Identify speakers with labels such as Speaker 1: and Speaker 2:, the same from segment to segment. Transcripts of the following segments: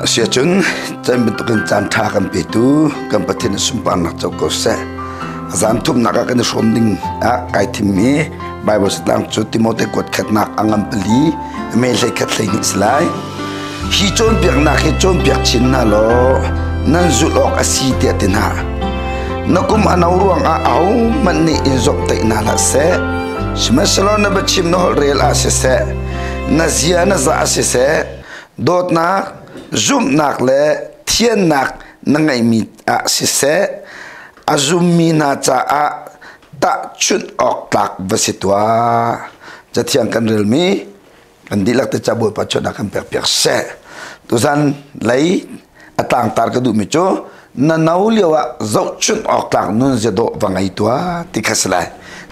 Speaker 1: Sia chun chan bentukan chan tha kan petu kan patin sumpan nak choko se azan tum nak kan sonding a kai thimi bible slang chu timote kot khat nak angam peli me le khat le ni slai hi chon piak nak hi chon piak chin na lo nan zulok asi te tina nakum anawruang a au man ni inzok te na la se shmasalo na bachim no rel a se na zia na za a se dot na zoom nak le thiên nak nangai mi a se azum mi na cha a ta chun ok tak vasitwa jathiang kan rel mi kan dilak te chaboi pa chona kan pek pek se tuzan lai atang tar ka du mi cho na nauliwa zau chun ok tak nun je do wangai tua tikhaslai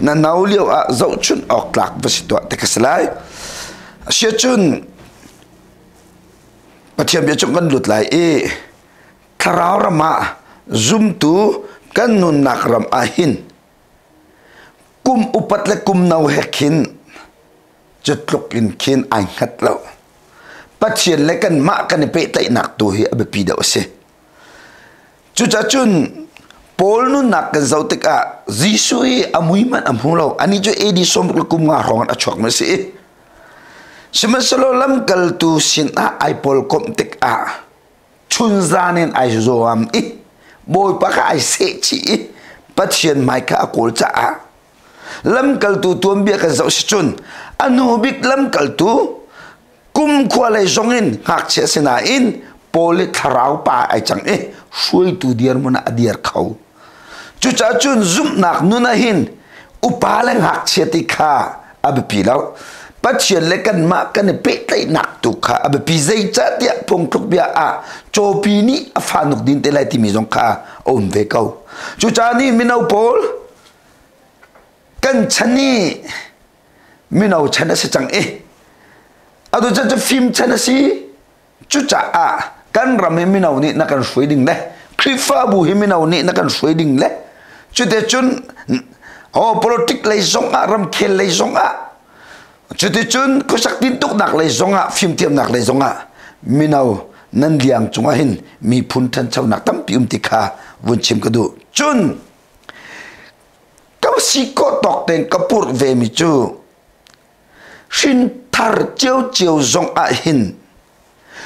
Speaker 1: na nauliwa zau chun ok tak vasitwa tikhaslai sia chun pathiam bia chung kan lut lai e tharau rama zoom tu kan nun nak ram ahin kum upat le kum nau hekin jetluk in kin ai khat lo pathian le kan ma kan pe tai nak tu hi abe pi da se chu cha chun pol nu nak kan zautik a zisui amui man amhu lo ani jo edi som kum nga rong a chok ma se Semasalo lam kal tu sin a ai pol kom tek a chun zanen ai zoam i boy pa ka ai se chi pathian mai ka kol cha a lam kal tu tuam bia ka zau chun anu bik lam kal tu kum khwa lai zongin hak che sina in pol tharau pa ai chang e shui tu diar mona adiar khau chu cha chun zum nak nuna hin upaleng hak che ti kha ab pilau pathian le kan ma kan pe tai nak tu kha ab pi zai cha dia pong tuk bia a chopi ni afanuk din te lai ti mi jong kha on ve kau chu cha ni minau pol kan chani minau chana se chang e adu cha cha film chana si chu cha a kan ram he minau ni na kan shui ding le khifa bu he minau ni na kan shui ding le chu te chun ho politic lai zong a ram khel lai zong a chuti chun ko sak tin tuk nak le zonga phim tiam nak le zonga minau nan liang chunga hin mi phun than chau nak tam pium ti kha vun chim ka du chun ka si ko tok ten kapur ve mi chu shin thar cheu cheu zong a hin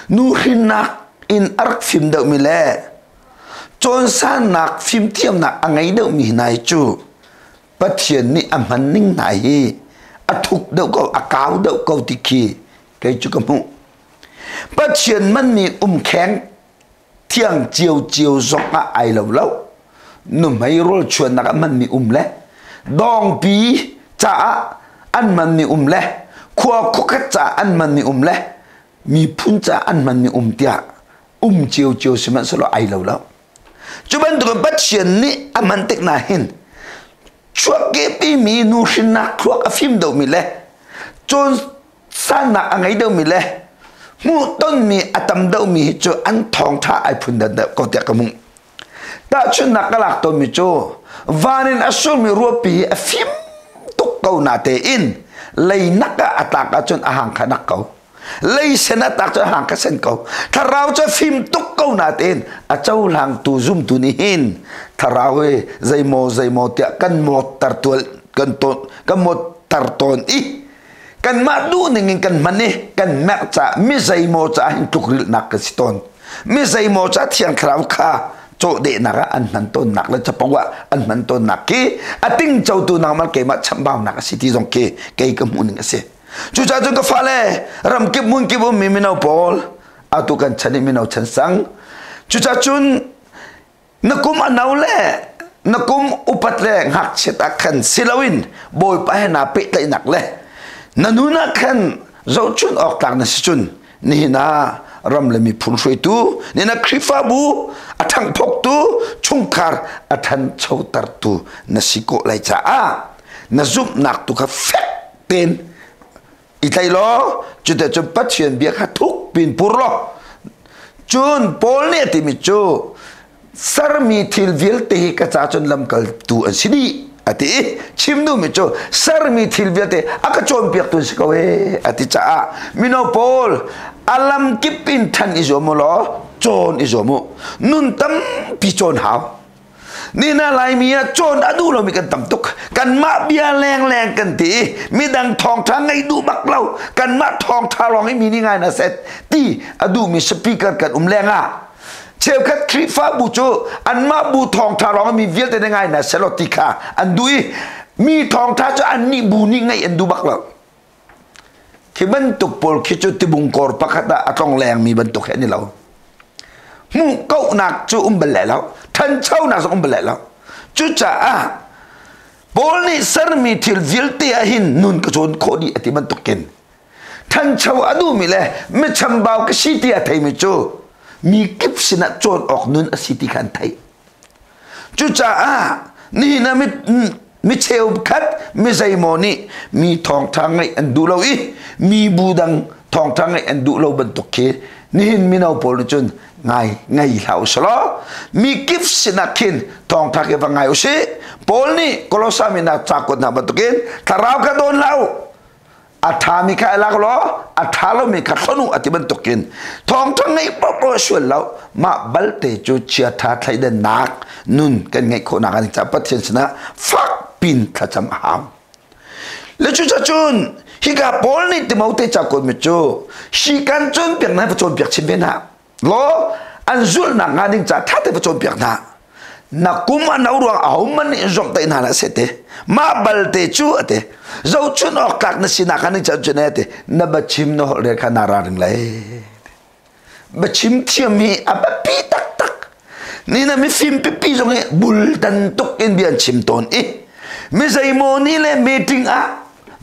Speaker 1: nu hin nak in ark phim deu mi le chon san nak phim tiam nak angai deu mi nai chu pathian ni amhan ning nai hi athuk deu ko akau deu ko tiki kai chu kamu pathian man mi kheng thiang chiu chiu zok a ai lo lo nu mai rol chuan nak man mi le dong pi cha an man mi le khwa khu khat cha an man mi le mi phun cha an man mi tia chiu chiu siman solo ai lo lo chu ban du pathian ni aman tek na hin chua ke pi mi nu shin na khwak a phim do mi le chon san na angai do mi le mu ton mi atam do mi chu an thong tha ai phun da ko te ka mu ta chun na kalak to mi chu vanin asul mi rupi a phim tuk ko na te in lei naka ataka chun ahang khanak ko lei sena tak cha hang ka sen ko tharau cha phim tuk ko na ten a chau lang tu zum tu ni hin tharau he zai mo tia kan mo tar tul kan mo tar ton i kan ma du ning kan mane kan ma cha mi zai mo cha hin tukril nak ka siton mi zai mo cha thian khrau kha cho de na ga an man ton nak la cha pawa an man ton nak ki ating chau tu na mal ke ma chambao nak city jong ke ka mu ning ase chu cha chung ka phale ram kip mun kip mi minau pol atu kan chani minau chan sang chu cha chun nakum anau le nakum upat le ngak cheta khan silawin boy pa na pe tai nak le nanuna khan zo chun ok tak na si chun ni na ram le mi phun shui tu ni na khifa bu athang phok tu chungkhar athan chautar tu na siko lai cha a na zup nak tu kha fek ten itai lo chute chu pathian bia kha thuk pin pur lo chun pol ne ti mi chu sar mi thil vil te ka cha chun lam kal tu an sidi ati chimnu mi cho sar mi thil biate aka chon piak tu sikawe ati cha minopol alam kipin than izomo lo chon izomo nun tam pi chon hawนี่น่าไรมีอะโจนอดูเรามีกันต่ำตุกกันมะเบียแรงกันตีมีดังทองทางไงดูบักเรากันมะทองทารองให้มีนี่ไงนะเสร็จตีอดูมีสปีกเกอร์กันแรงอ่ะเชฟคัดคลิฟ้าบูโจอันมาบูทองทารองมีเวียดได้ไงนะเซลติกาอันดูมีทองทาจะอันนี้บูนี่ไงอันดูบักเราที่บรรทุกปอลคิดจุดที่บุงกอร์ปักตาอัตองแรงมีบรรทุกแค่นี้เรามูเก้าหนักจูเบลแล้วท่านเช่าหนักจูเบลแล้วจุจ้าบอลนี่สรมีทิลวิลเตียหินนุนกระโจนโคดีอธิบันตุกินท่านเช่าอดูมีเลยไม่ชำบ่าวกสิติอาไทยมิจูมีกิบสินะโจนออกนุนอสิติขันไทยจุจ้านี่นะมิเชลคัดมิไซโมนี่มีทองทางไงอันดูเราอีมีบูดังทองทางไงอันดูเราบรรทุกเคนี่เห็นมีนาโปลจนไงเหล่าสโลมีกิฟต์สินักขินทองทักเอวังไงอุสิโปลนี่กลอสามินาจากดนาบรรทุกินถ้าเราก็โดนเราอัฐามีใครลักล้ออัฐาเรามีขัดสนุอธิบันตุกินทองทั้งไงปปชวนเรามาบัลเตจูเชียทาไทยเดนนักนุ่นกันไงคนนักนี่จะปฏิเสธนะฟักปินขจำหามแล้วจุนฮิกาโปลนี่ติมเอาเตจากคนมิจูชิกันจนเปียกนะประจนเปียกชิมเบนะล้ออันจุลนักงานนี่จะท่าเตประจนเปียกนะนักกุมอันเอารวงเอามันนี่จงเตน่าละเสตมาบัลเตจูเตเจ้าจุนออกกักนสินักงานนี่จะจุนเตนับชิมโนเรียกนาราริงเลยบัชิมเทียมีอับปีตักนี่นะมีฟิล์มปีจงเงบุลตันตุกอินเบียนชิมตอนไม่ใช่โมนี่เลยเมติงอ่ะ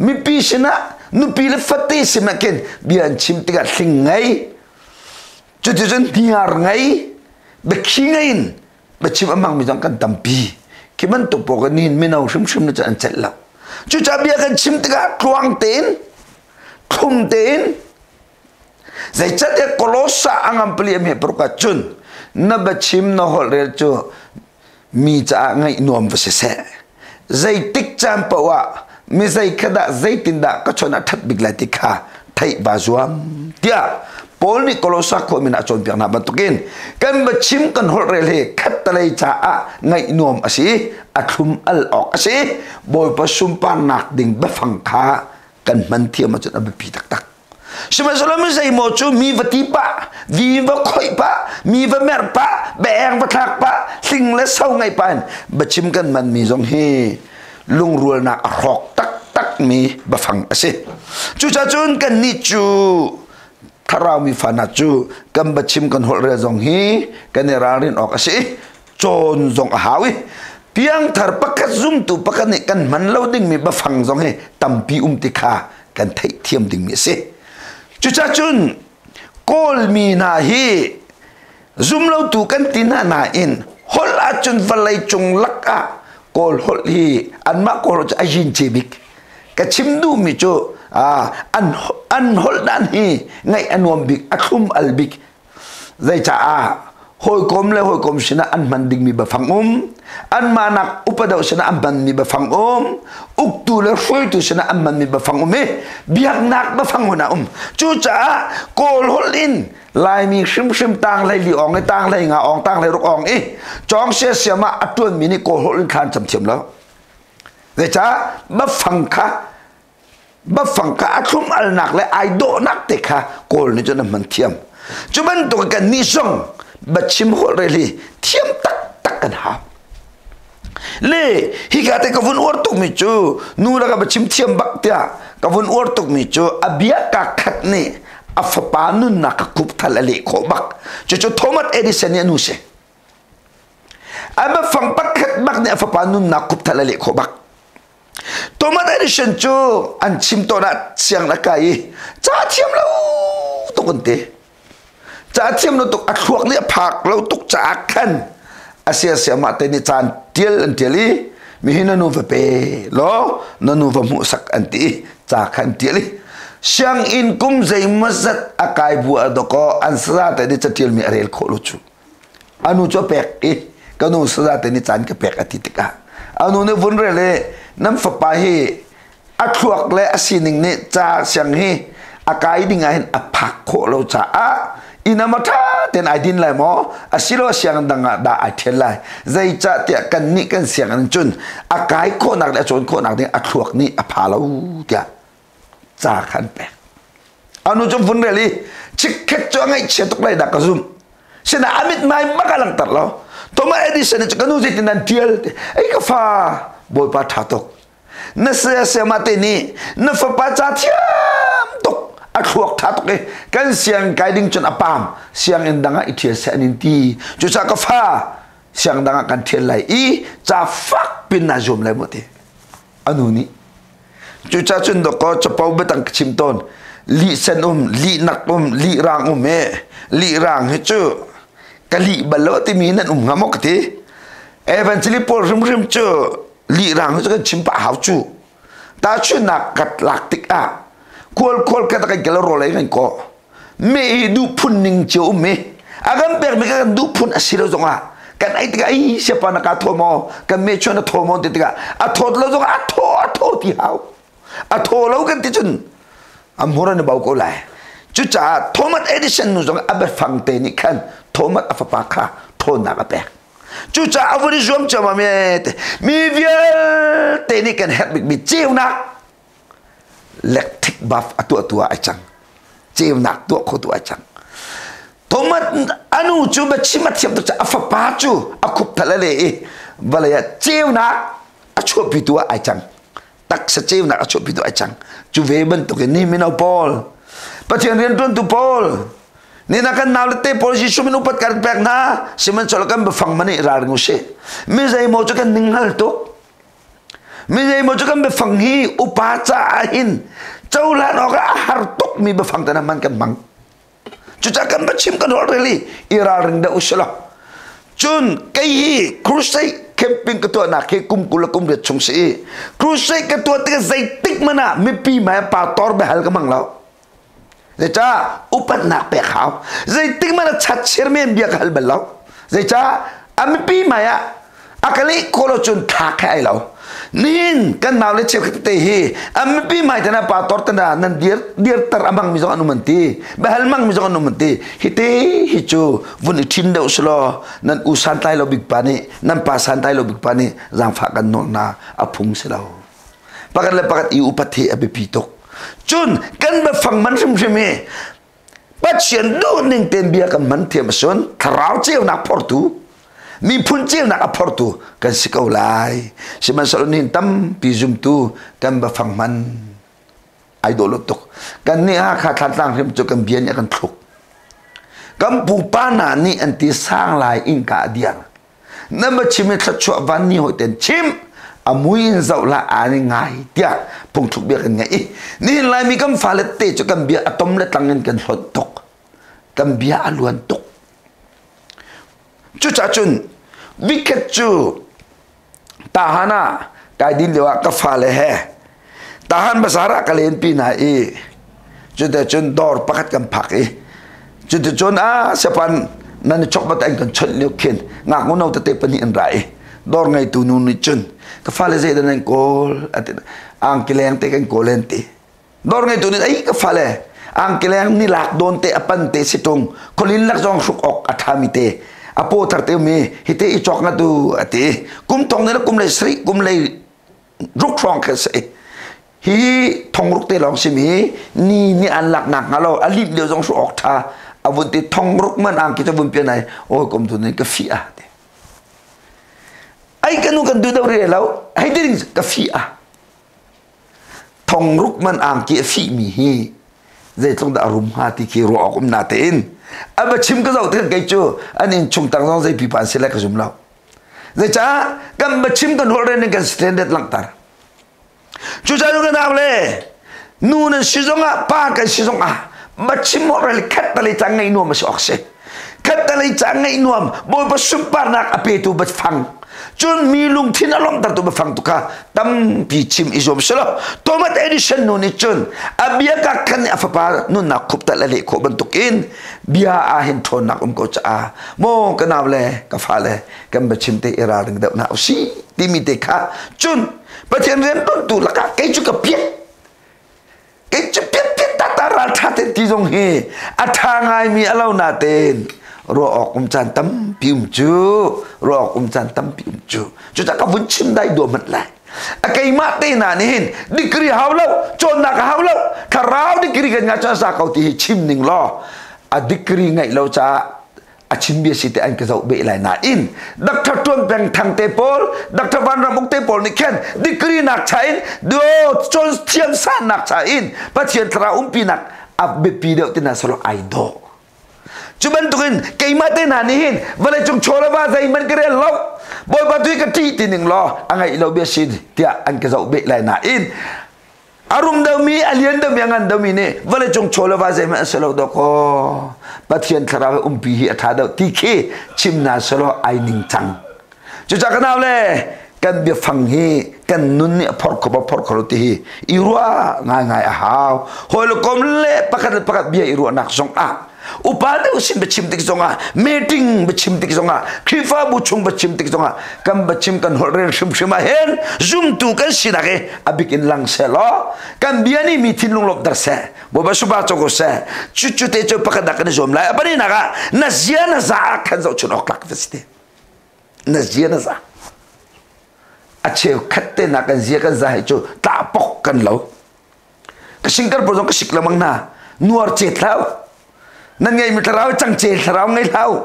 Speaker 1: มีปีชนะนุปีเลฟัตติสิมาเกนเบียนชิมติกาสิงไงจุดๆนี่ยร์ไงเบกชิงไงเบกชิมมังมีต้องกันตัมปีคิมันตุปกันนี่ไม่เอาชิมน่าจะอันเสร็จแล้วจุดจะเบียกันชิมติกาคลวงเต็นทุ่มเต็นใจจัดเด็กโคลสาอังอัมเปลี่ยนให้ปรากฏจุนนับชิมนอฮอลเรลจูมีจะไงนวมวเสเสใจติกจามปะวะไม่ใช่แค่ได้ใจตินดาก็ชนะทัดบิกลาติกาไทยบาจวมเดียโปลนี่กลอสักคนมีน่าจนเปียกนาบันตุกินกันบัชิมกันฮอลเรลเฮขัดตะเลยจ้าไงนวมอาศัยอัดลุมอัลออกอาศัยบอยประชุมปานักดิ่งบฟังขากันมันเทียมมาจนอับปีตักสมัยสลามิใส่หมดจูมีวัติปะวีวะคอยปะมีวะเมรปะแบงวะทักปะสิ่งและเศร้าไงปันบัชิมกันมันมีจงเฮลุงรัวนักรอกตักมีบฟังอาศัยจูจ่าจุนกันนิจูถ้าเรามีฝันจูกันบัชิมกันหัวเรือจงเฮกันเนรารินออกอาศัยโจนจงหาวิเพียงถ้าปักซุ่มตุปักนี่กันมันเล่าดิ่งมีบฟังจงเฮตั้มปีติคากันไทยเทียมดิ่งมีเสจุจ้าจุนโกลมีนาฮีซุ่มเล่าตุกันตินานาอินฮอลอาจุนฟัลไลจงลักอะโกลฮอลฮีอันมาโกลจะอายินเจบิกกะชิมดูมิโจอันฮอลดันฮีไงอันวมบิกอัคุมอัลบิกใจจ้าหอยกลมเลยหอยกลมชนะอันมันดิ่งมีบฟังอันมานักอุปดาชนะอันมันมีบฟังอุกตูเลยช่วยตูชนะอันมันมีบฟังเบียกนักบฟังหัวหน้าจู่จ้าโกลฮอลินลายมีชิมต่างลายลีอองในต่างลายงาอองต่างลายรกอองจองเสียมาอัตวนมินิโกลฮอลินคานจำเทียมแล้วเดี๋ยวจ้าบฟังค่ะอัตุมอัลนักเลยไอโดนักเตะค่ะโกลนี่จนมันเทียมจุบันตัวกันนิซงบัดชิมหัวเรลีเทียมตักกันหาเล่ฮิกาเตกวุ่นอวดตุกมิจูนูละกับบัดชิมเทียมบักเตียกวุ่นอวดตุกมิจูอเบียกักขัดนี่อัฟปานุนนักคุบทะเลโคบักจู่โทมัสเอดิสันเนี่ยนูเซอับฟังปักขัดบักเนี่ยอัฟปานุนนักคุบทะเลโคบักโทมัสเอดิสันจูอันชิมตัวนั้นเสียงนักไก่จ้าเทียมแล้วตุกันเตจ้าเทียมเราตกอัดพวกเนี่ยผักเราตกจากกันอาเซียมาเตนิจานเทียลลีมีหินานูฟเปโลนานูฟมุสักอันตีจากกันเทียลีเสียงอินกุมใจมัสดอากายบัวดก็อันสระแต่นี่จะเทียลมีอะไรโคลุจูอนุจเป็กกันนูสระแต่นี่จานก็เป็กอธิติกา anu ne vun re le nam fa pa hi a thuak le a sining ne cha siang hi a kai ding a hin a phak kho lo cha a inamata ten ai din lai mo a silo siang danga da a thel lai zai cha te kan ni kan siang an chun a kai kho nak le chon kho nak ding a thuak ni a pha lo tia cha khan pe anu chum vun re li chik khet cho ngai che tok lai da ka zum sina amit mai makalang tar lo toma edison ne chakanu zit nan tiel ai ka fa boy pa tha tok na se mate ni na fa pa cha thiam tok a thuak tha tok e kan siang kai ding chon apam siang en danga ithia se anin ti chu cha ka fa siang danga kan thiel lai I cha fak pin na zum lai mote anu ni chu cha chun do ko chapau betang chim ton li sen li nak li rang me li rang he chu kali balo ti mi nan ngamok ti eventually por rim chu li rang chu chim pa hau chu ta chu nak kat lak tik a kol ka ta ka ro lai kan ko me du phun ning chu me agam per me kan du phun asiro zonga kan ai ti ai siapa na ka thomo kan me chu na thomo ti ka a thot lo zonga a tho ti hau a tho lo kan ti chun am hora ne bau ko lai chu cha Thomas Edison nu zong abe phang te ni khan Thomas afapa kha thon na ka pe chu cha avuri zom chama me mi viel te ni kan het mi chiu na electric buff atu ai chang chiu na tu kho tu ai chang Thomas anu chu ba chi ma thiam tu cha afapa chu akup thala le balaya chiu na a chu pi tu ai chang tak sa chiu na a chu pi tu ai chang chu ve ban to ke ni mi no Paul pathian rian tun tu Paul ni na kan naw te Paul ji sumin upat kar pek na siman chol kan befang mani rar ngu se mi zai mo chu kan ninghal to mi zai mo chu kan befang hi upa cha hin chola no ka har tok mi befang tan man kan mang chu cha kan bachim kan hol reli ira ring da usla chun kai hi crusade camping ka to na ke kum kula kum ret chung si crusade ka to te zai tik mana mi pi ma pa tor be hal ka mang lao zai cha upat nak pe khao zai tik mana chat chermen bia ka hal bel lao zai cha ami pi ma ya akali kolo chun tha khai lao nin kan naw le che te hi ami pi ma tana pa tor tana nan dir tar amang mi zo anu manti ba hal mang mi zo anu manti hite hi chu vun thin da uslo nan u san tai lo big pani nan pa san tai lo big pani jang pha kan no na aphung se lao pakat le pakat I upat hi abi pi tok chun kan ba phang man rim e pat chen do ning ten bia kan man thiam son tharau cheu na portu mi phun cheu na portu kan sikau lai siman salonin tam pi zum tu kan ba phang man idol tok kan ni ha kha khat lang rim chu kan bian kan thuk kan pu pa na ni anti sang lai in ka diang na ma chime thla chwa van ni ho ten chim amuin zau la ani ngai tia pung thuk bia kan ngai ni lai mi kam falet te chu kan bia atom le tlangen kan hlot tok kan bia aluan tok chu cha chun wicket chu tahana kai din lewa ka fale he tahan basara kalen pi na chu de chun dor pakat kan phak chu de chun sepan nan chok bat ang kan chol le khin ngak ngo te pani an rai dor ngai tu nu ni chun ka fale zai dan kol at ang kileng te kan kolenti dor ngai tu ni ai ka fale ang kileng ni lak don te apan te sitong kolin lak jong suk ok athami te apo tharte me hite I chok na tu ate kum tong ne kum le sri kum le ruk rong ka se hi thong ruk te long simi ni an lak nak ngalo alip le jong suk ok tha avun te thong ruk man ang ki ta bun pe nai o kum tu ne ka fi a ai kanu kan du dau re lau ai ding ka fi a thong ruk man ang ki fi mi hi zai tong da rum ha ti ki ro akum na te in aba chim ka zau te kai chu anin chung tang zong zai pi pan se la ka zum lau zai cha kam ba chim kan hol re ne kan standard lang tar chu cha nu ka na le nu na si zong a pa ka si zong a ba chim mo re khat ta le chang ngai nu ma so se khat ta le chang ngai nu am boy ba super nak ape tu ba phang chu chun mi lung thin alom tar tu ba phang tu ka tam pi chim izom selo tomat edition no ni chun abia ka kan afapa nun na khup ta la le kho ban tukin bia a hin thon nak ko cha mo ka naw le ka fa le kam ba chim te ira ding da na si ti mi te kha chun pa chen ren tu la ka ke chu ka piet ke chu piet ta ta ra tha te ti jong he a tha ngai mi alo na ten ro kum chan tam pium chu ro kum chan tam pium chu ta ka vun chim dai do mat lai a kai ma te na ni hin dikri haw lo chon na ka haw lo ka raw dikri ga nga cha sa ka ti chim ning lo a dikri ngai lo cha a chim bia si te an ka zau be lai na in dr tuang peng thang te pol dr van ramuk te pol ni khen dikri nak chain do chon thiam san nak chain pa chien tra pi nak a be pi de te na solo ai do cuman tukin kay mate na nihin wala chung chola ba sa iman kire lo boy ba tui ka ti tining lo angay ilaw biya sid tiya ang ka zau be lai na in arum daw mi alien daw yangan daw mi ne wala chung chola ba sa iman salo do ko pathian tharawe umpihi atha daw tiki chim na salo ay ning chang chucha kanaw le kan biya phang hi kan nun ni por ko ti hi irwa ngai ahaw hol kom le pakat biya irwa nak song a upade usin bechim tik zonga meeting bechim tik zonga khifa buchung bechim tik zonga kam bechim kan horren shima hen zoom tu kan sinake abikin lang selo kan biani mitin lung lop dar se boba suba chogo se chuchu te cho pakada kan zom la apani naga nazia na za kan zo chunok lak veste nazia na za ache khatte na kan zia kan za hai cho ta pok kan lo ka singkar bozong ka siklamang na nuar chetlaw nan ngay mi tharaw chang che tharaw ngay law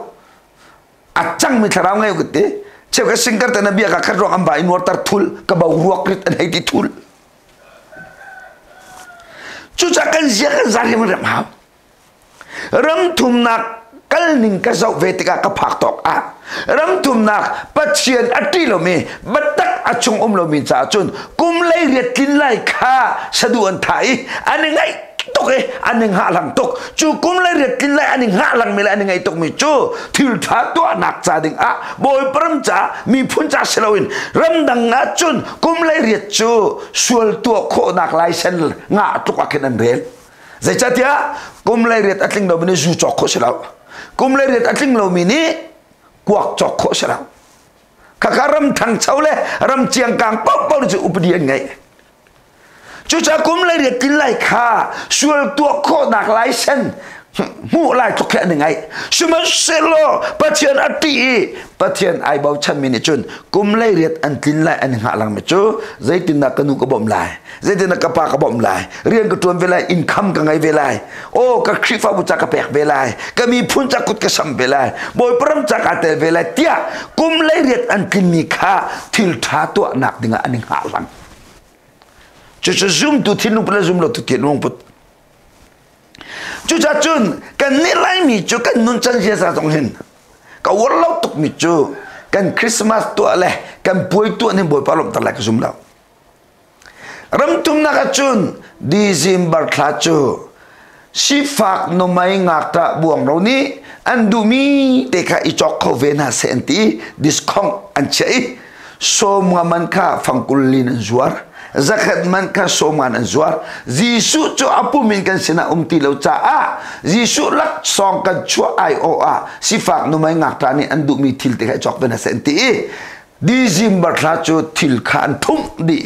Speaker 1: achang mi tharaw ngay gute che ka singkar ta nabiya ka kharro am ba in water thul ka ba ruak rit an haiti thul chu cha kan zia kan zari mi ram ha ram thum nak kal ning ka zau vetika ka phak tok a ram thum nak pathian atilo me batak achung lo min cha chun kum lai riat kin lai kha saduan thai an ngai tok aning ha lang tok chu kum lai riat kin lai aning ha lang me lai aning ai tok mi chu thil tha to nak cha ding a boy pram cha mi phun cha selawin ram dang nga chun kum lai riat chu sual to kho nak lai sen nga tok aken an rel zai cha tia kum lai riat atling do bini zu chok kho selaw kum lai riat atling lo mi ni kwak chok kho selaw kakaram thang chaule ram chiang kang pop pop chu updian ngai chú cha cũng lấy được tin lại kha xuôi tua khó nạc lái sen mu lại thuộc hệ này xuma selo pathian ati pathian ai bao chân mình chun cũng lấy được anh tin lại anh hạ lăng mà chú giấy tin nạc kanu có bom lại giấy tin nạc kapa có bom lại riêng cái tuần về lại income cả ngày về lại ô các khi pháp bucha cái bẹt về lại cái mi phun cha cút cái sam về lại boy pram cha cái tel về lại tia cũng lấy được anh tin ni kha thil tha tua nạc dengan anh hạ lăng chú cha zoom tu thiên lung pula zoom lo tu thiên lung put chú cha chun kan nilai mi chú kan nun chan sia sa tong hin ka war lo tuk mi chú kan Christmas tu ale kan boy tu ni boy palom ta la ka zoom lo ram tum na ka chun December thla chu si fak no mai ngak ta buang ro ni an du mi te kha I chok kho ve na senti discount an chei som ngaman kha fangkulin an zuar zakat man ka soman an zuar jisu cho apu min kan sina umti lo cha a jisu lak song kan chua ai o a sifak no mai ngak ta ni an du mi thil te ka chok bena senti December thla chu thil khan thum di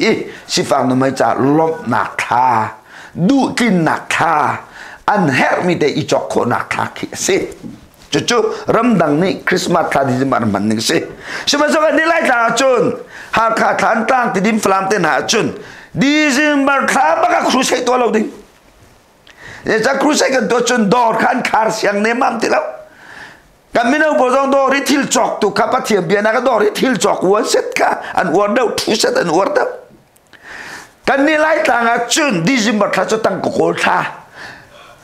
Speaker 1: sifak no mai cha lom nak tha du kin nak tha an her mi te I chok kho nak tha ki se chu ram dang ni Christmas thla December man ni se sima so ni lai ta chun ha kha than tang ti dim flam ten ha chun December thla ba ka crusade to lo ding ye cha crusade kan to chun dor khan khar siang ne mam ti lo kan mino bo jong do ri thil chok tu ka pa thiam bia na ka do ri thil chok won set ka an won do thu set an wor da kan ni lai ta nga chun December thla cho tang ko kol tha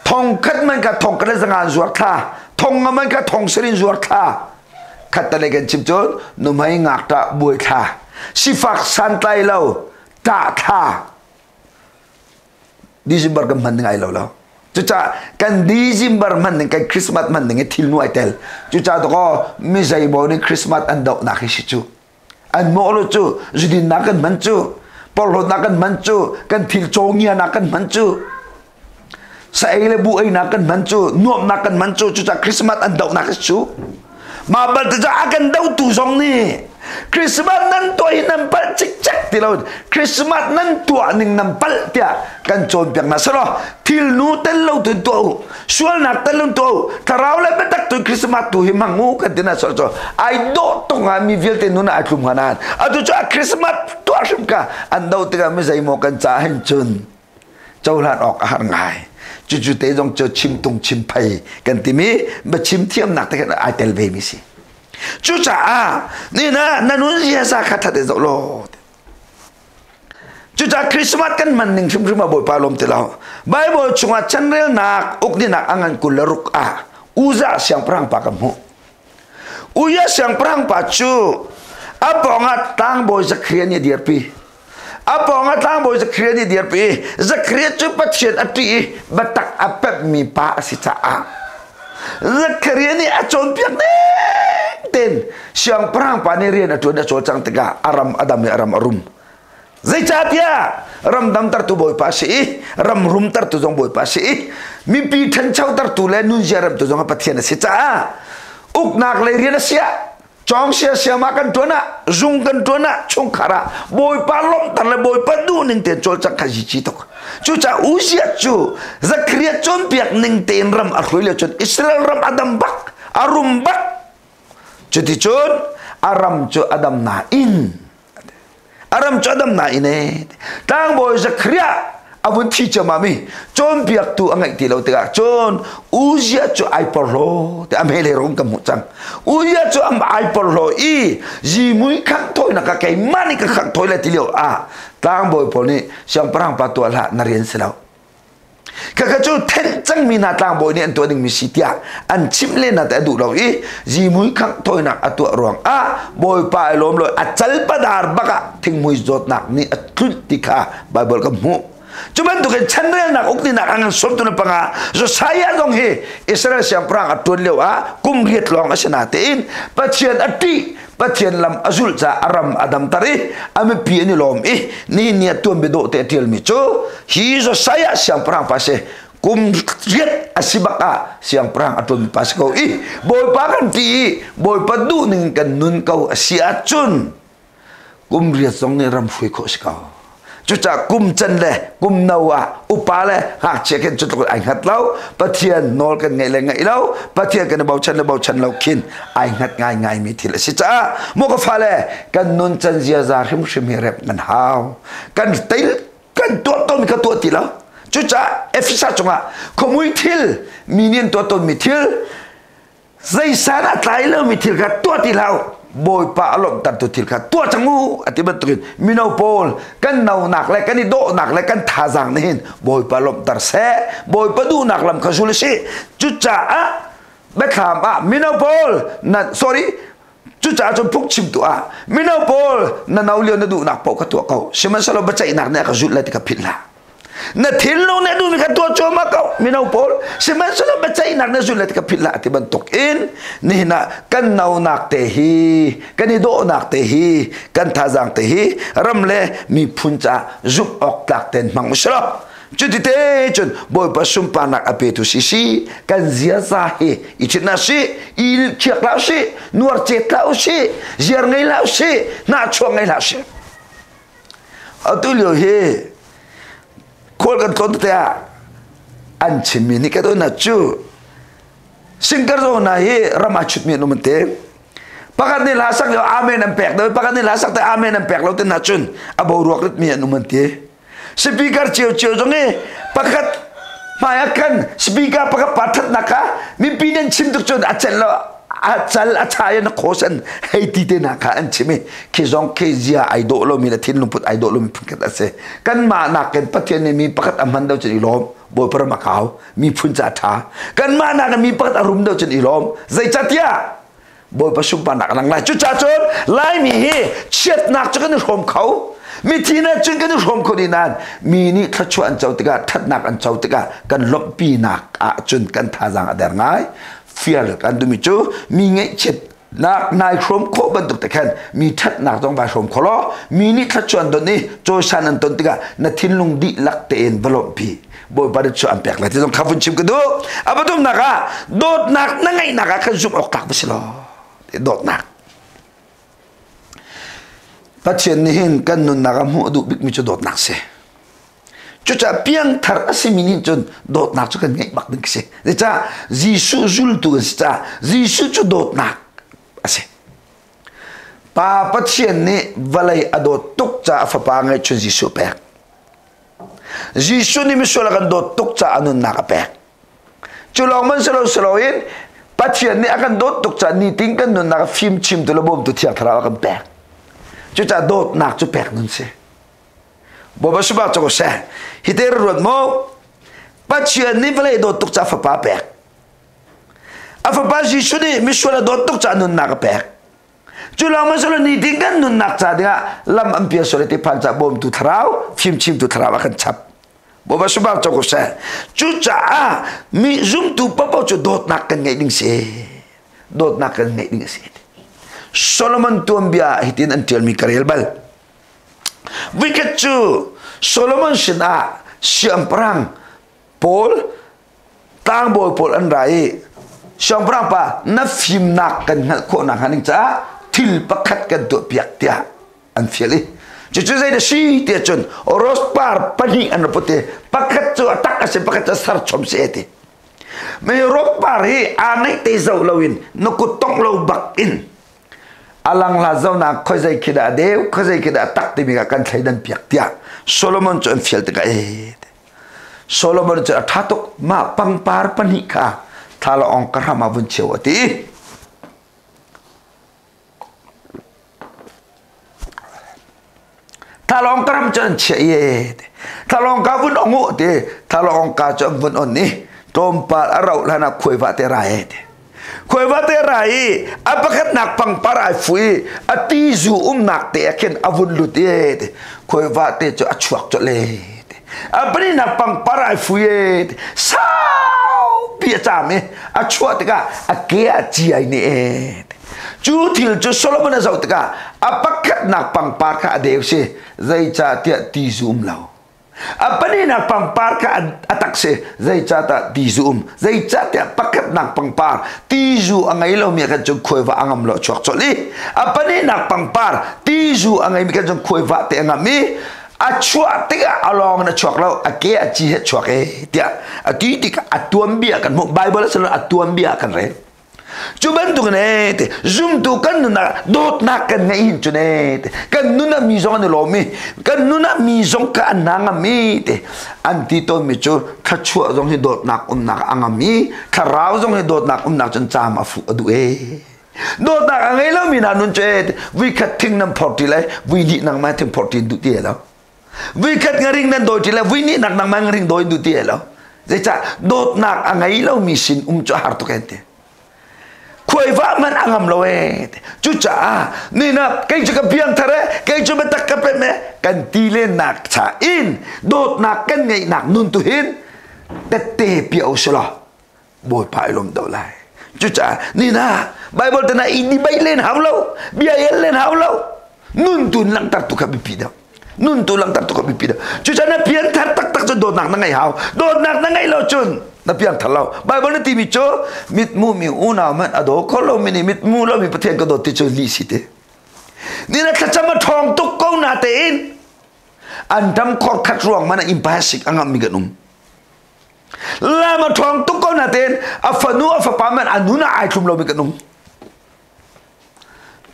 Speaker 1: thong khat man ka thong ka zanga zuar tha thong man ka thong serin zuar tha khatale kan chim chon no mai ngak ta buai tha sifak san tai lo ta tha December kan man ngai lo lo chu cha kan December man kan Christmas man ngai thil nu ai tel chu cha to ko mi zai bo ni Christmas an do na khi si chu an mo lo chu judin na kan man chu Paul na kan man chu kan thil chongia na kan man chu sa ele bu ai na kan man chu nuam na kan man chu chu cha Christmas an dau na ka chu ma ba ta akan dau tu song ni Christmas nan toy nam pal chik chak ti lo Christmas nan tua ning nam pal tia kan chon piak na salo thil nu tel lo tu to sual nak tel lo to tarau le betak tu Christmas tu hi mangu kan tina so so ai do to nga mi vil te nu na aklum hanan adu cha Christmas tu asim ka an dau te ga me sai mo kan cha hen chun chau lat ok har ngai chu chu te jong cho chim tung chim pai kan ti mi ba chim thiam nak te ai tel ve mi si chú cha ni na nun ya sa khat de zo lo chú cha Christmas kan man ning phim ma boy palom te lao Bible chunga chanrel nak ok ni nak angan kularuk a uza siang prang pa kam hu uya siang prang pa chu aponga tang boy Zakria ni dir pi aponga tang boy Zakria ni dir pi Zakria chu patchen ati batak apep mi pa si cha a Zakria ni a chon piak ne ten siang perang panirian atu ada cocang tega aram adam ya aram arum zai chatia ram dam tar tu boy pasi ram rum tar tu jong boy pasi mimpi than chau tar tu le nun jaram tu jong pathian si cha uk nak le rian sia chong sia sia makan tu na zung kan tu na chung khara boy palom tar le boy padu ning ten chol chak khaji chi tok chu cha usia chu Zakria chon piak ning ten ram arhoile chon Israel ram adam bak arum bak Jadi chun aram chu adam na in aram chu adam na in tang boy Zakria abun thi cha mami chon biak tu angai ti lo tega chon uzia chu ai porlo te amele rom kam chang uzia chu am ai porlo i ji mui khak thoi na ka kai mani ka khak thoi la ti lo a tang boy poni siang perang patu ala narian selau Kakacu ten cang mina tang boy ni antu ading misitia an chimle na ta du lo i ji mui khang thoi nak atu ruang a boy pa lom lo achal padar baka thing mui zot nak ni atlut tika Bible ka mu cuman tu kan chandra nak ukti nak angan som tu na panga so saya dong he Israel siang perang atun leo a kum riet long asanatin patien ati patien lam azul cha aram adam tari ame pi ni lom ni ni atuam bedo te tiel mi cho hi so saya siang perang pase kum riet asibaka siang perang atun pas ko boy pa kan ti boy padu ning kan nun kau asia chun kum riet song ni ram fui ko skau Chucha kum chân le kum nawa upa le ha cheken chutuk ai ngat lau pathian nol kan ngai le ngai lau pathian kan bau chan lau kin ai ngat ngai mi thil si cha mo ko fa le kan nun chan zia za him shim rep kan hau kan tail kan to mi ka to ti lau chucha efisa chunga komui thil minian to mi thil zai sana tai lo mi thil ka to ti lau boy pa alom tar tu thil kha tua changu ati batrin minau pol kan nau nak le kan do nak le kan thazang nin boy pa alom tar se boy pa du nak lam khazul si chucha a bekham a minau pol na sorry chucha chon phuk chim tu a minau pol na nau lio na du nak po ka tu ko siman salo bachai nak ne khazul la ti ka philla na thil no ne du mi ka tu choma ko minau pol siman salo bachai nak ne zul la ti ka philla ti ban tok in ni na kan nau nak te hi kan do nak te hi kan thazang te hi ramle mi phuncha zup ok tak ten mang musro chuti te chun boy pa sumpa nak ape tu sisi kan zia sa he ichna si il chak la si nuar chet la si ziar ngai la si na chuang ngai la si atulio he kol kan ton te a an chimi ni ka do na chu singkar zo na he ramachut mi no mente pakat ni lasak yo amen am pek do pakat ni lasak te amen am pek lo te na chun abo ruak mi no mente speaker chiu chiu zonge pakat mayakan speaker pakat pathat naka mi pinen chim tuk chun achal achal achaya na khosan heiti te naka an chimi ki zong ke zia idol lo mi na thin lumput idol lo mi pakat ase kan ma naken pathian ni mi pakat amhan do chri lom boy para makau mi phuncha tha kan ma na mi pakat arum do chri lom zai chatia boy pa sumpa nak lang lai chu cha chon lai mi hi chet nak chakan rom khau mi thina chun kan rom ko ni nan mi ni thachu an chau tika that nak an chau tika kan lop pi nak a chun kan tha jang adar ngai fial kan du mi chu mi ngai chet nak nai khrom kho ban tuk takhan mi that nak jong ba khrom kholo mi ni that chuan don ni cho san an ton tiga na thin lung di lak te en balom pi boy ba de chu am pek la ti jong khafun chim kedu abatum naka dot nak na ngai naka khan zum ok tak bislo dot nak patchen ni hin kan nun naka mu du bik mi chu dot nak se chu cha piang thar asimi ni chun dot nak chu kan ngai bak dik se de cha jisu zul tu cha jisu chu dot nak ase pa patchen ni valai ado tuk cha fa pa ngai chu jisu pek jisu ni mi so la kan dot tuk cha anun nak pek chu long man selo selo in patchen ni akan dot tuk cha ni ting kan nun nak phim chim tu lo bom tu thiak thara kan pek chu cha dot nak chu pek nun se boba suba cho se hiter rod mo patchen ni valai dot tuk cha fa pa pek afa ba jisu ni mi so la dot tuk cha nun nak pek chulang ma solo ni tingkan nun nak cha dia lam ampia solo ti phan cha bom tu thrau phim chim tu thrau kan chap boba suba cho ko se chu cha a mi zum tu pa pa chu dot nak kan ngai ding se dot nak kan ngai ding se Solomon tuambia hitin antil mi karel bal wicket chu Solomon sina siam perang Paul tang boy Paul an rai siam perang pa na phim nak kan ko nak haning cha til pakat kan tu piak tia an fiali chu zai da si tia chun oros par pani an pote pakat chu atak ase pakat sar chom se ete me rok par hi anai te zau lawin no ku tong lo bak in alang la zau na khoi zai khida deu khoi zai khida tak te mi ka kan thai dan piak tia Solomon chu an fial te ka e Solomon chu thatok ma pang par pani kha thala ong ka ma bun chewati thalong karam chan che thalong ka bun ongu te thalong ka chan bun on ni tompa arau lana khoi va te rai te khoi va te rai apakat nak pang parai fui ati zu nak te ken avun lu te khoi va te cho achuak cho le apani nak pang parai fui sao bia cha me achuak te ka akia chi ai ni chu thil chu Solomon zau te ka apakat nak pang par ka adeu se zai cha tia ti zoom lao apani nak pang par ka atak se zai cha ta ti zoom zai cha tia pakat nak pang par ti zu angai lo mi ka chu khoi wa angam lo chok choli apani nak pang par ti zu angai mi ka chu khoi wa te angam mi achua te ka along na chok lo ake achi he chok e tia ati ti ka atuam bia kan mo bible selo atuam bia kan re Cuban tu kene te zoom tu kan nuna dot nak kan ngai chu ne te kan nuna mi zong ne lo mi kan nuna mi zong ka ananga mi te anti to mi chu kha chu zong he dot nak nak anga mi kha rao zong he dot nak nak chun cha ma fu adu e dot nak ngai lo mi na nun che we khat thing nam photi lai we ni nang ma thing photi du ti lo we khat ngaring nan do ti la we ni nak nang ma ngaring do du ti lo ze cha dot nak ngai lo mi sin cho har to kente khoi va man angam loe chu cha ni na kai chu ka piang thare kai chu betak ka pe me kan ti le nak cha in dot nak kan ngai nak nun tu hin te te pi au sala boy pai lom do lai chu cha ni na bible ta na ini bai len haw lo bia yel len haw lo nun tu lang tar tu ka bi pi da nun tu lang tar tu ka bi pi da chu cha na piang thar tak tak chu dot nak na ngai haw dot nak na ngai lo chun na piang thalau bible na ti mi cho mit mu mi una man ado kholo mini mit mu lo mi pathen ko dot ti cho li si te ni na khachama thong tuk ko na te in andam khor khat ruang mana impasik angam mi ganum la ma thong tuk ko na ten afanu afapaman anuna ai thum lo mi ganum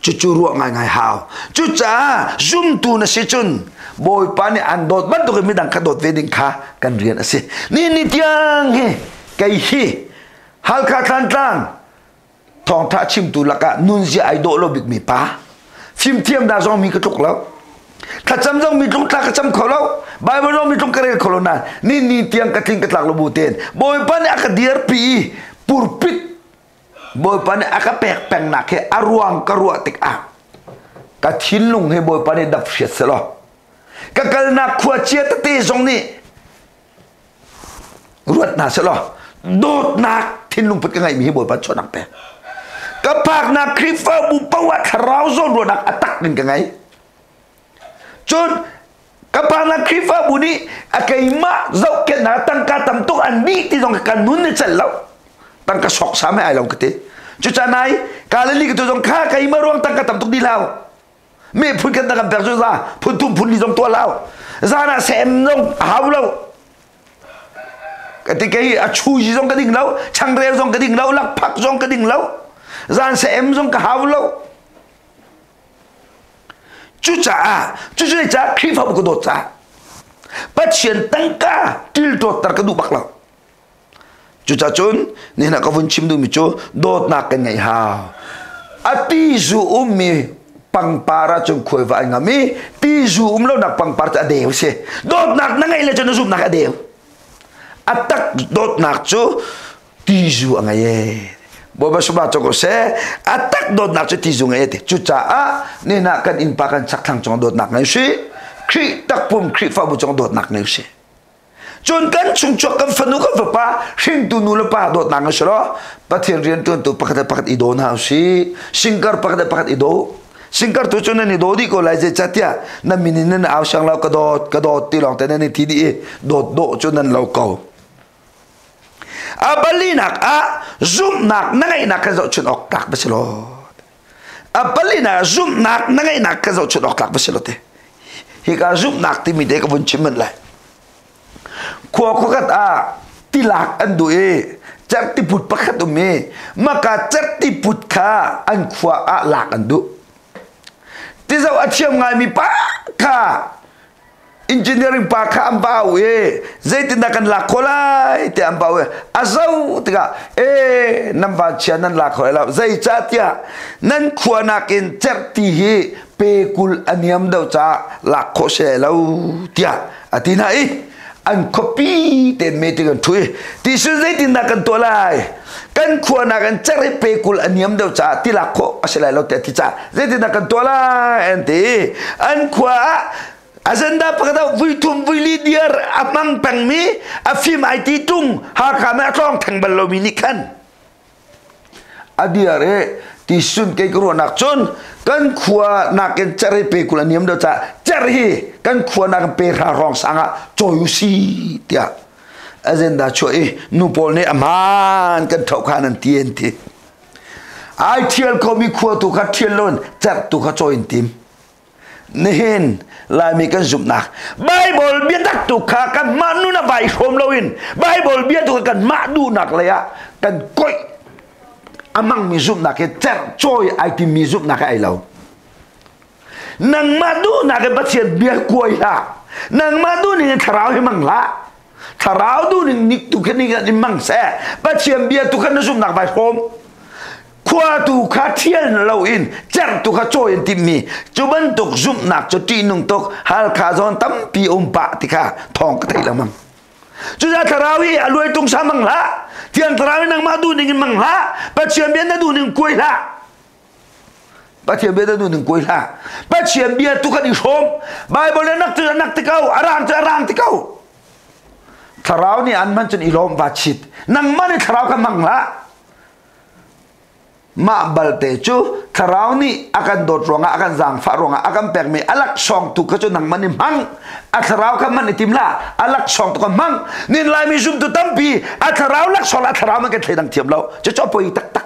Speaker 1: chu ruang ngai hao chu cha zoom tu na si chun boy pani an dot ban to mi dang kha dot veding kha kan rian ase ni tiang he kai hi hal kha than tang thong tha chim tu laka nun ji ai do lo big mi pa phim thiam da zong mi ka tuk lo kha cham zong mi tuk kha cham kho lo bai ba mi tuk kare kho lo na ni tiang ka thing ka tlak lo bu ten boy pani aka diar pi pur pit boy pani aka pek peng nak he aruang karua tik a ka thin lung he boy pani dap shet se lo kakal nak khua chia te zong ni ruat na se lo dot nak thin lung pet ka ngai mi boy pa cho nak pe kapak na krifa bu pawat harau zon ro nak atak nin kangai chun kapak na krifa bu ni akai ma zau ken na tangka tam tok an bi ti jong kan nun ne chal lau tangka sok sa mai ai lau kete chu cha nai kalali ke tu jong kha kai ma ruang tangka tam tok di lau me phun kan tangka per chu za phun tum phun di jong to lau za na sem jong hau lau ketika acu jong keding lau changre jong keding lau lak pak jong keding lau zan sem jong ka hau lau chu cha khi fa bu dot cha pat chen tangka til dot tar ka du bak lau chu cha chun ni na ka vun chim du mi chu dot na kan ngai ha ati zu ummi pang para chung khoi va ngami ti zu lo nak pang par cha deu se dot nak na ngai le chun zum nak deu atak dot nak chu tizu angaye boba suba choko se atak dot nak chu tizu ngaye te chu cha a ne na kan in pa kan chak thang chong dot nak ngai si khri tak pum khri fa bu chong dot nak ngai si chon kan chung chok kan fanu kan pa hring tu nu le pa dot nak ngai sro pathian rian tu pakat ido na si singkar pakat ido singkar tu chon ni do di ko lai je chatia na minin na aw sang lau ka dot ti long te ni thi di dot do chon nan lau ko abali nak a zoom nak nangai nak ka zo chun ok tak basilo abali na zoom nak nangai nak ka zo chun ok tak basilo te hi ka zoom nak ti mi de ka bun chimen lai ko kat a tilak an du chak ti put pakhat me maka chak ti put kha an khwa a lak an du ti zo athiam ngai mi pa kha engineering pa kha ambau zai tin da kan la kholai te ambau azau tiga number chanan la khola zai chatia nan khuana kin cherti hi pe kul aniam dau cha la kho se lau tia atina an copy ten me ti kan thui ti su zai tin da kan to lai kan khuana kan cherri pe kul aniam dau cha ti la kho aselai lau te ti cha zai tin da kan to lai ente an khwa azanda pakada vuitum vuilidiar amang pangmi afim IT tung ha kame atong thangbal mi nikhan adiare tisun ke kro nak chon kan khua naken chare pe kula niam do cha charhi kan khua nak pe ra rong sanga choyusi tia azanda choi nu pol ne aman kan thau khanan tien ti ai thiel ko mi khua tu kha thiel lon char tu kha choin tim nehen lai mi kan zum nak bible bian tak tu kha kan manu na bai khom loin bible bian tu kan ma du nak le ya kan koi amang mi zum nak ke ter choi ai ti mi zum nak ai lo nang ma du nak ke bathian bia koi la nang ma du ni tharau hi mang la tharau du ni nik tu kan ni kan mang se bathian bia tu kan zum nak bai khom qua tu khá thiên lâu in chặt tu khá trôi in tim mi chú bên tục giúp nạp cho tri nung tục hal khá giòn tắm pi bạ thì khá thong cái là mang chú ra tharawi alui tung sa mang la thiên tharawi nang ma du ning mang la ba chiam bien na du ning kuai la ba chiam bien na du ning kuai la ba chiam bien tu khá đi khom bible nak ti kau arang ti kau tharaw ni an man chen ilom va chit nang man ni tharaw ka mang la ma balte chu tharau ni akan dot ronga akan zang fa ronga akan pek me alak song tu ka chu nang mani mang a tharau ka man itim la alak song tu ka mang nin lai mi zum tu tampi a tharau lak song la tharau ma ke thledang thiam lo chu cho poi tak tak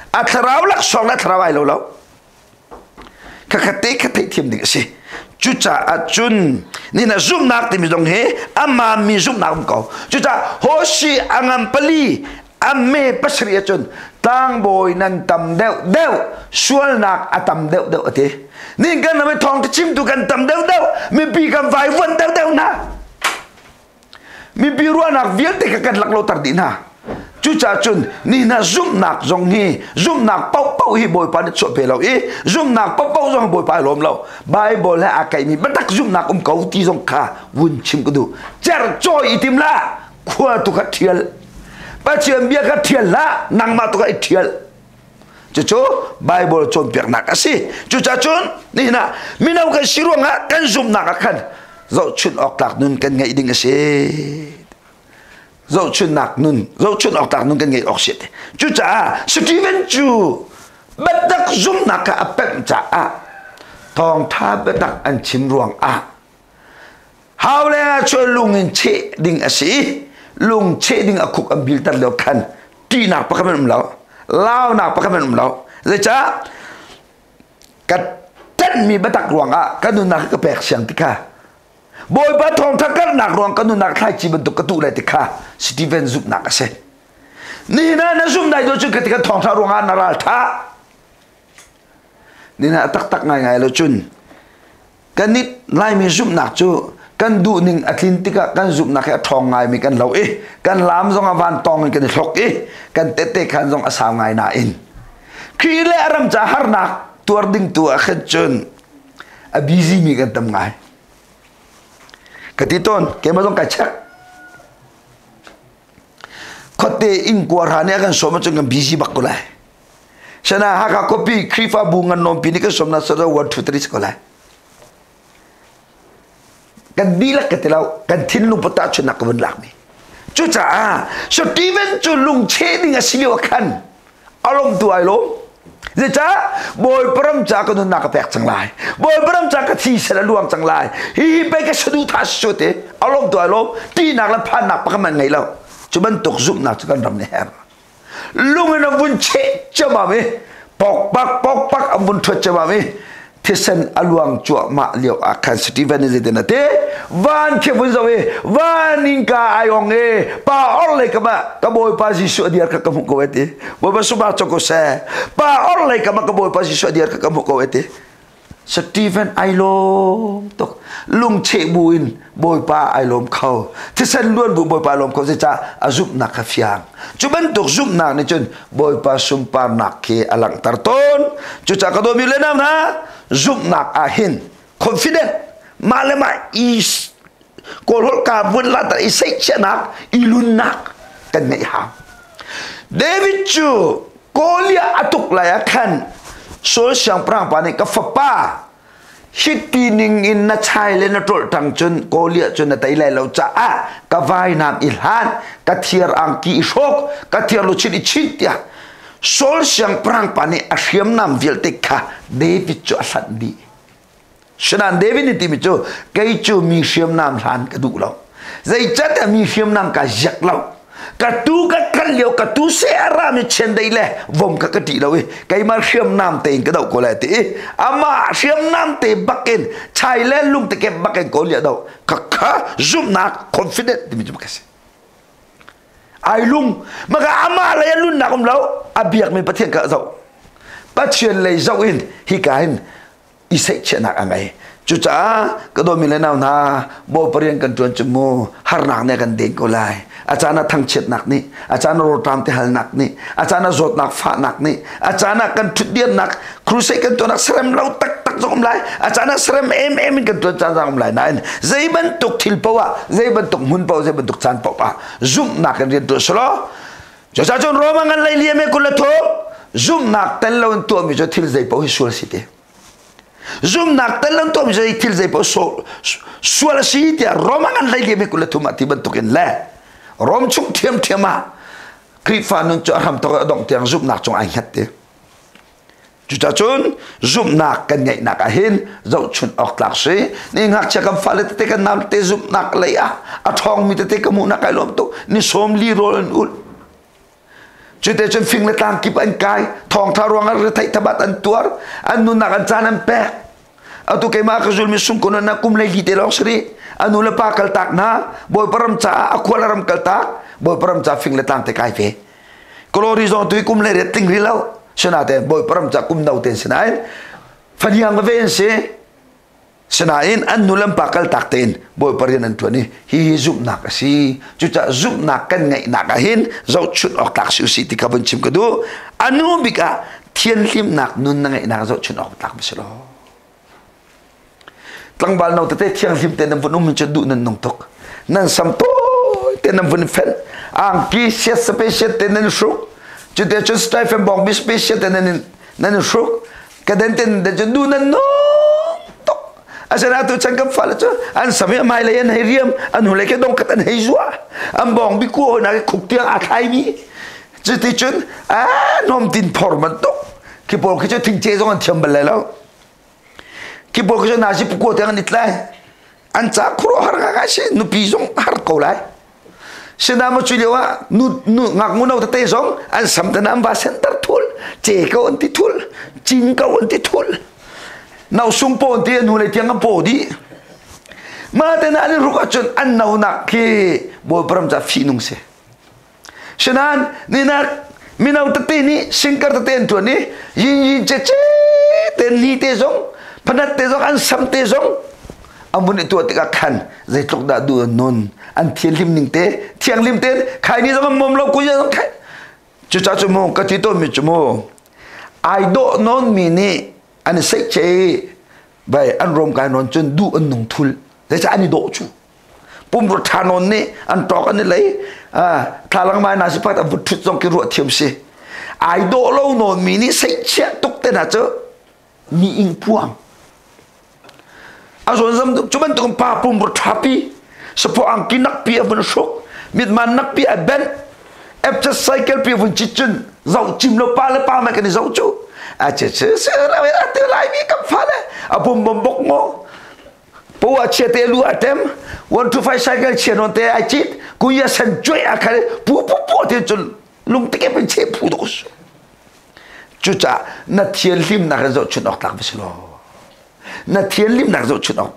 Speaker 1: a tharau lak song la tharau ai lo lo ka khate thiam ding si chu cha a chun ni na zum nak ti mi dong he ama mi zum nak ko chu cha ho shi angam pali amme pasri chun tang boy nan tam deu sual nak atam deu ate ning kan na thong chim tu kan tam deu mi pi kan vai von deu na mi pi ruan nak viet te kan lak lo tar din ha chu cha chun ni na zum nak jong hi zum nak pau hi boy pa cho pe lo zum nak pau jong boy pa lom lo bible ha akai mi batak zum nak kau ti jong kha wun chim ku du cher choi itim la khwa tu kha thial ba chiam bia ka thial la nang ma to ka thial chu bible chon pek nak asi chu cha chun ni na minau ka siruanga kan zum nak kan zo chun ok tak nun kan ngai ding asi dấu chuyện nạc nun dấu chuyện ọc tạc nun cái nghề ọc xịt chú cha Stephen chú bất đắc zoom nạc cả bẹm cha thong tha bất đắc anh chim ruộng hao lẽ cho lùng chế đinh asi lùng chế đinh akuk ambil tan leo kan ti nak pakamen mlau lao nak pakamen mlau rồi cha cái tên mi bất đắc ruộng cái nun nạc cái bẹc xiang tika boy ba thong tha kan nak ruộng cái nun nạc thay chỉ bentuk ketu lai tika Stephen zoom nak ase ni na zoom dai do chu ketika thong tha ruộng naral tha ni na tak tak ngai lo chun kan nit lai mi zoom nak chu kan du ning Atlantika kan zoom nak ya thong ngai mi kan lo kan lam zong avan tong kan hlok kan tete khan zong asam ngai na in khi le aram cha har nak tuar ding tu a khat chun a busy mi kan tam ngai katiton ke ma zong ka chak khote in kwar ha ne kan so ma chung kan busy bak ko lai sana ha ka copy krifa bungan nom pini ka somna sa 1 2 3 ko lai kan dilak ke telau kan tin lu pata chu nak wen lak mi chu cha Stephen chu lung che ding a siwa kan alom tu ai lo je cha boy pram cha ko nak ka pek chang lai boy pram cha ka thi sa luang chang lai hi pe ka sadu tha su te alom tu ai lo ti nak la phan nak pa ka man ngai lo chu ban tok zup nak chu kan ram ne her lung na bun che cha ma me pok pak ambun thot cha ma me Tisen aluang chua ma liu akan Stephen is it nate van ke bun zawe van inka ayong pa orle kama kaboy pa jisu diar ka kamu ko ete boy ba suba choko se pa orle kama kaboy pa jisu diar ka kamu ko ete Stephen ailom tok lung che buin boy pa ailom khau Tisen luan bu boy pa ailom ko se cha azup nak khafiang chuban tok zup nak ni chun boy pa sumpar nak ke alang tarton chu cha ka do mi lenam na zoom nak ahin confident malama is kolhol ka bun la ta isai chenak ilun nak kan nei ha David chu kolia atuk la kan so siang prang pa ni ka fapa hitining in na chai le na tol tang chun kolia chun na tai lai lo cha ka vai nam ilhan ka thiar ang ki shok ka thiar lo chin ya sol siang prang pani ashiam nam vilte kha David chu asan di shanan David ni timi chu kai chu mi siam nam han ka du lo zai chat mi siam nam ka jak lo ka tu ka kan leo ka tu se ara mi chen dai le vom ka ti lo kai ma siam nam te ka dau ko la ti ama siam nam te baken chai le lung te ke baken ko lia dau ka kha zum na confident timi chu ka se ai lung maka ama la lun na kom lau abiak me pathian ka zau pathian le zau in hi ka hin isai chena angai chu cha ka do mi le naw na bo parian kan tuan chumu har nak ne kan ding ko lai achana thang chet nak ni achana ro tam te hal nak ni achana zot nak fa nak ni achana kan thudian nak krusai kan to nak srem lau tak tak zom lai achana srem em kan to chan zam lai nain zai ban tuk thil pawa zai ban tuk mun paw zai ban tuk chan paw pa zum nak kan rin to slo jo cha chon ro mangan lai lie me kula tho zum nak tan lo to mi jo thil zai paw hi sul site zum nak tan lo to mi jo thil zai paw sul site ro mangan lai lie me kula tho ma ti ban tuk en la rom chung thiam thiama krifa nun cho ram to dong tiang zum nak chung ai hat te chu cha chun zum nak kan ngai nak a hin zo chun ok lak se ni ngak cha kam falet te kan nam te zum nak le a thong mi te ka mu na kai lom to ni som li ro an ul chu te chun fing le tang kip an kai thong tha ruang ar thai thabat an tuar an nun nak an chan an pe atu ke ma ka zul mi sum kono na kum le li te lo sri anu le pa kal tak na boy param cha akwala ram kal tak boy param cha fing le tang te kai fe kolorison tu kum le reting ri lo senate boy param cha kum dau ten senain faniang ven se senain anu lam pa kal tak ten boy parian an tu ni hi zup nak si chu cha zup nak kan ngai nak a hin zo chut ok tak su si ti ka ban chim ka du anu bika thian lim nak nun na ngai nak zo chut ok tak bislo tlang bal nau te thiang lim te nam vun min chu nan nong tok nan sam to te nam vun fen ang ki se special te nan shu chu te chu stay fem bong bi special te nan shu ka den ten de chu nan no tok asana tu changkap fal chu an samya mai le an heriam an hule ke dong katan heizua am bong bi ko na khuk tiang a khai mi chu ti chun a nom tin phor man to ki por ki chu thing che jong an thiam bal lo ki por ki chu na ji ko tiang nit lai an cha khro har ga shi nu pi jong har ko lai sina mo chu lewa nu ngak mu no te jong an sam ta nam ba center thul che ko an ti thul chin ko an ti thul nau sung po ti nu le tiang po di ma te na ni ruka chun an nau nak ki bo pram cha fi nung se shanan ni na mi nau te ni singkar te ten tu ni yin che che te ni te jong panat te jong an sam te jong amun itu atika khan zai tlok da du non an thian lim ning te thiang lim te khai ni jong mom lo ku ya khai chu cha chu mo ka ti to mi chu mo ai do non mi ni anh sẽ chế vậy anh rom cái non chân du anh nông thul để cho anh độ chu bùm rồi thà non nè anh trọc anh lấy thà lăng mai nào sẽ phát vụt chút trong cái ruột thiêm xe ai độ lâu non mi ni sẽ chế tục tên hả chứ mi in puang anh rồi dâm chúng mình tụi pa bùm rồi thà pi sắp anh kia nắc pi vẫn sốc miệt man nắc pi ở bên ép cho cycle pi vẫn chỉ chân dòng chim nó pa mà cái này dòng chu chứ là vậy từ lại bị cắm phá đấy bom bốc ngô bố chia tê lu atem 125 cycle chia non tê ai chít cú ya san chơi à cái pu thì chun lung tê cái bên chia pu đó chú cha na thiên lim na cái dấu chun ốc lạc với lo na thiên lim na dấu chun ốc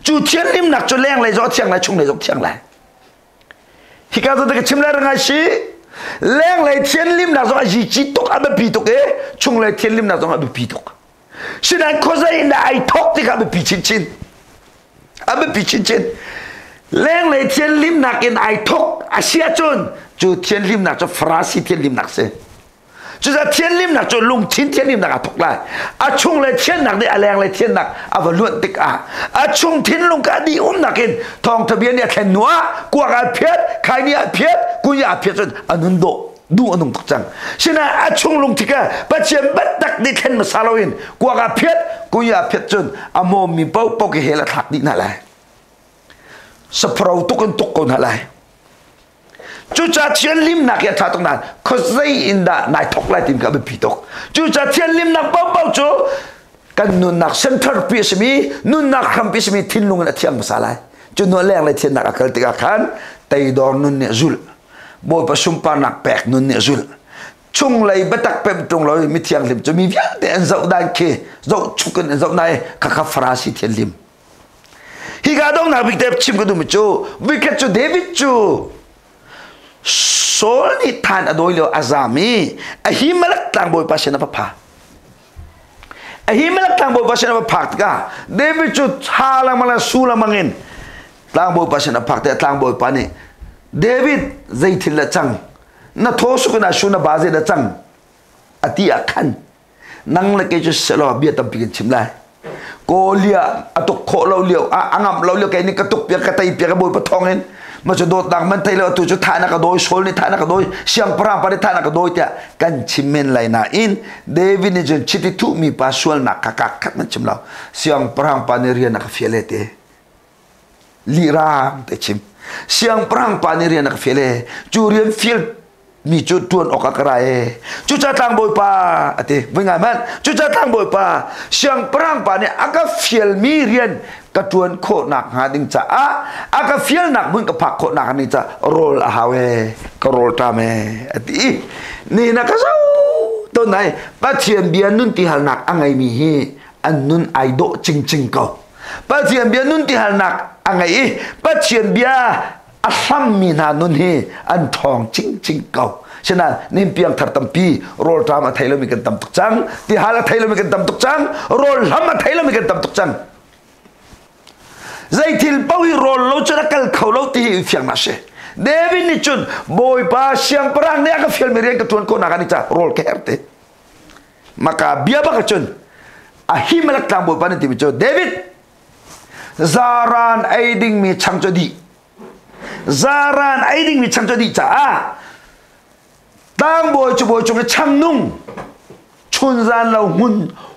Speaker 1: chú thiên lim na cho leng lại dấu thiang lại chung lại dấu thiang lại khi cái cái chim lại ngay xí leng lại thiên lim na zo ji chi tok abe pi tok e chung lại thiên lim na zo abe pi tok sin an ko zai na ai tok ti ka abe pi chin abe pi chin leng lại thiên lim na ken ai tok asia chun chu thiên lim na cho frasi thiên lim na se chu za thiên lim na cho lung chin thiên lim na ka tok lai a chung lại thiên na de a leng lại thiên na a va luan tik a chung thiên lung ka di na ken thong thabian ya khen nuwa kwa ka phet khai ni a phet ku ya phet chun anun do du anung tok chang sina a chung lung tika ba chem bat tak di khen ma salawin kwa ka phet ku ya phet chun a mo mi pau ke hela thak di na lai saprau tuk ko na lai chú cha thiên lim nạc ya thà tông nàn có dây in đã nai thọc lại tìm cả bên pi tóc chú cha thiên lim nạc bao chú cần nun nạc center piece mi nun nạc kham piece mi thiên lung là thiên mà sao lại chú nó leng lại thiên nạc akal tiga khan tay đor nun nè zul bồi pa sumpa nạc pek nun nè zul chung lại bắt tak pem chung lối mi thiên lim chú mi viết để anh dậu đan kê dậu chúc anh dậu này các phrase thiên lim hi ga dong nạc bị đẹp chim cái đồ mi chú wicket chú David chú sol ni than adoi lo azami a himalak tang boy pasena papa a himalak tang boy pasena papa ka David chu hala mala sula mangin tang boy pasena papa tang boy pani David zaitil la chang na thosu kana shuna baze la chang ati akhan nang la ke chu selo bia tam pikin chimlai ko lia atok kho lo lio angam lo lio ke ni katuk pia katai pia boy pathongin mà cho đốt đằng mình thấy là tụi cho thay cái đôi số này thay cái đôi xiang prang phải thay cái đôi tiệt căn chim men lại na in David này chân chiti tu mi pa sual na kakak kat mình chim lao xiang prang pa này rian na fiele te lira te chim xiang prang pa này rian na fiele chu rian fiel mi chu tuan okakrai chu cha tang boy pa ate với ngài man chu cha tang boy pa xiang prang pa này aka fiel mi rian cái tuần khổ nặng hà đình cha cái phiền nặng mình cái phạc khổ nặng hà đình cha roll hawe cái roll tame ati ni na cái sao tôi này ba thiền biên nun ti hal nặng anh ấy mi hi anh nun ai độ chinh chinh cầu ba thiền biên nun ti hal nặng anh ấy ba thiền bia asam mi na nun hi anh thong chinh chinh cầu cho nên nên piang thật tâm pi roll tame thấy lo mi cái tâm tục trắng ti hal thấy lo mi cái tâm tục trắng roll ham thấy lo mi cái tâm tục trắng dây thil bao hi roll lo cho nó kal khâu lo ti phiang na she David ni chun boy pa siang perang ne ka fiel merian ka tuan ko na kanita roll ke erte maka bia ba ka chun a himalak tang boy pa ni ti cho David zaran aiding mi chang cho di zaran aiding mi chang cho di cha tang boy chu cái chang nung chun zan lo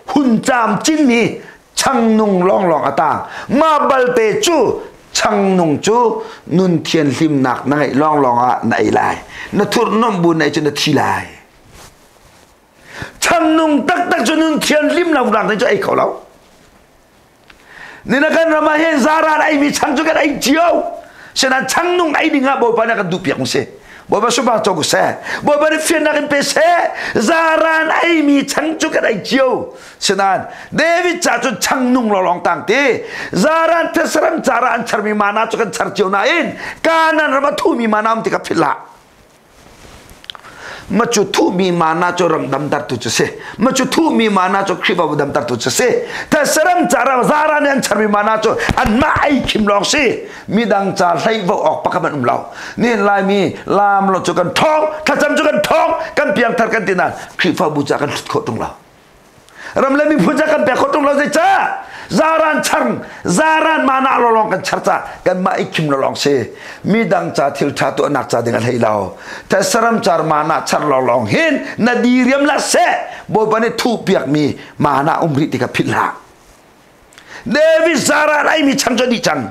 Speaker 1: hun cham chin mi chang nung long long atang ma bal te chu chang nung chu nun thian lim nak nai long long a nai lai na thur nom bu nai chu na thi lai chang nung tak tak chu nun thian lim lau lang nai chu ai khau lau ni na kan rama he zara ai mi chang chu kan ai chiao sena chang nung ai dinga bo pa na kan du piak se bo ba su ba to ku se bo ba ni fian na kan pe se zara ai mi chang chu kan ai chiao sena David cha chu chang nung lo long tang te zara te saram zara an char mi mana chu kan char chiao na in kanan rama thu mi mana am ti ka phila mà chú thu mi mana cho rang dam tar tu se mà chú thu mi mana cho khi vào dam tar tu se ta saram chara zara ne char mi mana cho an ma ai kim long se mi dang cha lai vo ok pakaman lao ni lai mi lam lo cho kan thong ta cham cho kan thong kan piang thar kan tinan khi vào bu cha kan kho tung lao ram le mi puja kan pe kho tung lao se cha zaran chang zaran mana lo long kan charcha kan ma ikim lo long se mi dang cha thil tha to nak cha dengan hei lao ta saram char mana char lo long hin na diriam la se bo bane thu piak mi mana umri tika phila David zaran ai mi chang cho di chang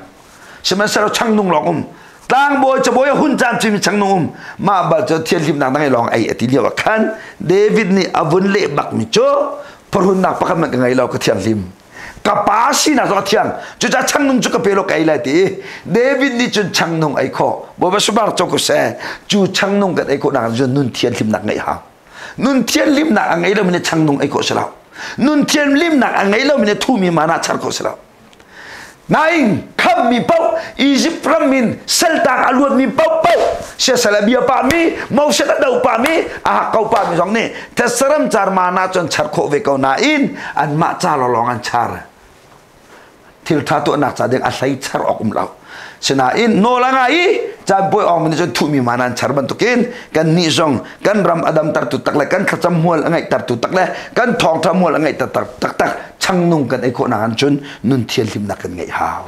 Speaker 1: sema saro chang nung long tang boy cha boy hun chan chi mi chang nung ma ba cho thian lim nang nang long ai ati liwa khan David ni avun le bak mi cho parun nak pakam nak ngai lo ka thian lim kapasi na zo thiang chu cha chang nung chu ka pelo kai la ti David ni chun chang nung ai kho bo ba su bar cho ko se chu chang nung ka ai ko na jo nun thian lim nak ngai ha nun thian lim nak ngai lo mine chang nung ai ko sala nun thian lim nak ngai lo mine thu mi mana char ko sala naing kham mi pau Egypt ram min sel tak aluat mi pau pau se salabia pa mi mau se ta dau pa mi a kau pa mi song ni ta saram char mana chon char kho ve ko na in an ma cha lo long an char thil tha to nak cha deng a sai char ok lau sena in no la ngai cha boy ong min chon thu mi manan char ban to kin kan ni song kan ram adam tar tu tak la kan khacham mual angai tar tu tak la kan thong tham mual angai tak tak chang nung kan ai ko na an chun nun thiel lim na kan ngai hao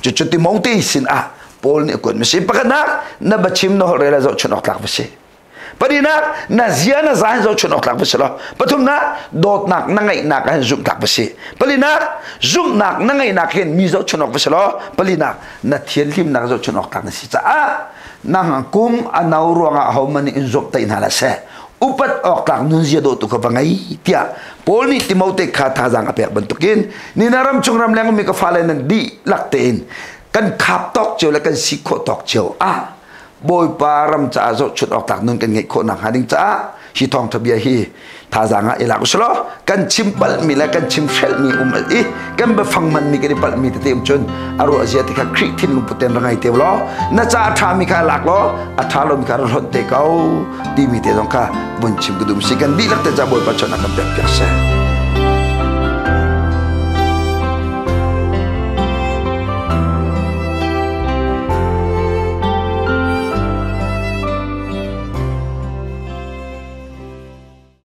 Speaker 1: chu chu ti mong ti sin a pol ni kon mi si pakana na bachim no re la zo chun ok lak basi padina na ziana zan zo chun ok lak basi lo pathum na dot nak na ngai nak an zum tak basi palina zum nak na ngai nak hen mi zo chun ok basi lo palina na thiel lim na zo chun ok tak na si cha a nang kum anau ruanga homani in zop ta in hala se upat ok tak nun zia do tu ka bangai tia pol ni timote kha tha jang apek bentukin ni naram chungram leng mi ka fale nan di laktein kan khap tok cheu la kan sikho tok cheu a boy param cha zo chut ok tak nun kan ngai kho nang hading cha hi thong thabia hi tha janga ila uslo kan chimpal mi la kan chimfel mi i kan ba phangman mi ke pal mi te chun aro asia te kha khri thin lu puten rangai te lo na cha tha mi kha lak lo a tha lo mi kha ron te kau di mi te dong kha bun chim gudum si kan di lak te ja boy pa chona kam pek se